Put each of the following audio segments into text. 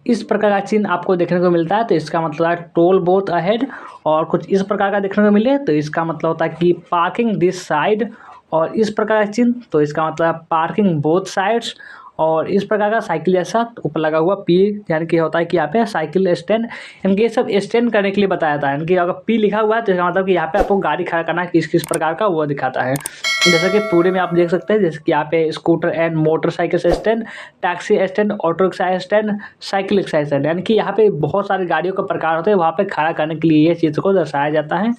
इस प्रकार का चिन्ह आपको देखने को मिलता है तो इसका मतलब है टोल बोथ अहेड, और कुछ इस प्रकार का देखने को मिले तो इसका मतलब होता है कि पार्किंग दिस साइड, और इस प्रकार का चिन्ह तो इसका मतलब है पार्किंग बोथ साइड्स, और इस प्रकार का साइकिल जैसा ऊपर लगा हुआ पी, यानी कि होता है कि यहाँ पे साइकिल स्टैंड, यानी कि ये सब स्टैंड करने के लिए बताया जाता है। यानी कि अगर पी लिखा हुआ है तो इसका मतलब कि यहाँ पे आपको गाड़ी खड़ा करना है किस प्रकार का वो दिखाता है। जैसे कि पूरे में आप देख सकते हैं, जैसे कि यहाँ पे scooter and motorcycle stand, taxi stand, auto rickshaw stand, cycle rickshaw stand, यानी कि यहाँ पे बहुत सारी गाड़ियों के प्रकार होते हैं, वहाँ पे खड़ा करने के लिए ये चीज़ को दर्शाया जाता है।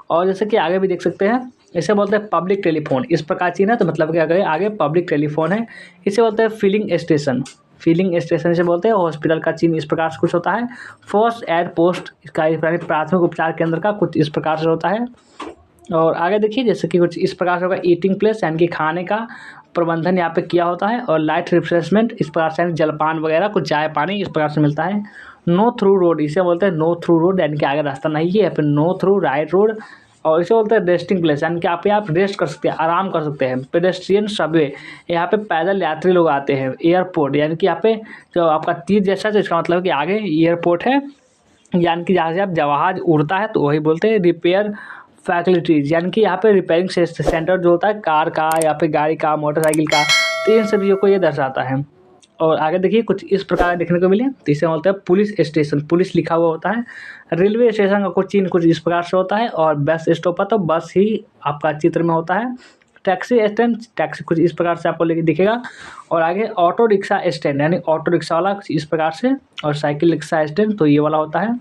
और जैसे कि आगे भी देख सकते हैं, इसे बोलते हैं पब्लिक टेलीफोन, इस प्रकार चीन है तो मतलब कि अगर आगे पब्लिक टेलीफोन है। इसे बोलते हैं फिलिंग स्टेशन, फिलिंग स्टेशन से बोलते हैं। हॉस्पिटल का चिन्ह इस प्रकार से कुछ होता है। फर्स्ट एड पोस्ट, इसका प्राथमिक उपचार केंद्र का कुछ इस प्रकार से होता है। और आगे देखिए, जैसे कि कुछ इस प्रकार से होगा ईटिंग प्लेस, यानी कि खाने का प्रबंधन यहाँ पे किया होता है। और लाइट रिफ्रेशमेंट, इस प्रकार से जलपान वगैरह कुछ चाय पानी इस प्रकार से मिलता है। नो थ्रू रोड, इसे बोलते हैं नो थ्रू रोड, यानी कि आगे रास्ता नहीं है, या फिर नो थ्रू राइट रोड। और इसे बोलते हैं रेस्टिंग प्लेस, यानी कि आप रेस्ट कर सकते हैं, आराम कर सकते हैं। पेडेस्ट्रियन सबवे, यहाँ पे पैदल यात्री लोग आते हैं। एयरपोर्ट, यानी कि यहाँ पे जो आपका तीर जैसा, तो इसका मतलब कि आगे एयरपोर्ट है, यानी कि जहाँ से आप जहाज उड़ता है तो वही बोलते हैं। रिपेयर फैसिलिटीज़, यानी कि यहाँ पे रिपेयरिंग सेंटर जो होता है कार का या फिर गाड़ी का, मोटरसाइकिल का, तो इन सभी को ये दर्शाता है। और आगे देखिए, कुछ इस प्रकार देखने को मिले तो इसे बोलते हैं पुलिस स्टेशन, पुलिस लिखा हुआ होता है। रेलवे स्टेशन का कुछ चिन्ह कुछ इस प्रकार से होता है। और बस स्टॉप पर तो बस ही आपका चित्र में होता है। टैक्सी स्टैंड, टैक्सी कुछ इस प्रकार से आपको लेके दिखेगा। और आगे ऑटो रिक्शा स्टैंड, यानी ऑटो रिक्शा वाला कुछ इस प्रकार से। और साइकिल रिक्शा स्टैंड तो ये वाला होता है।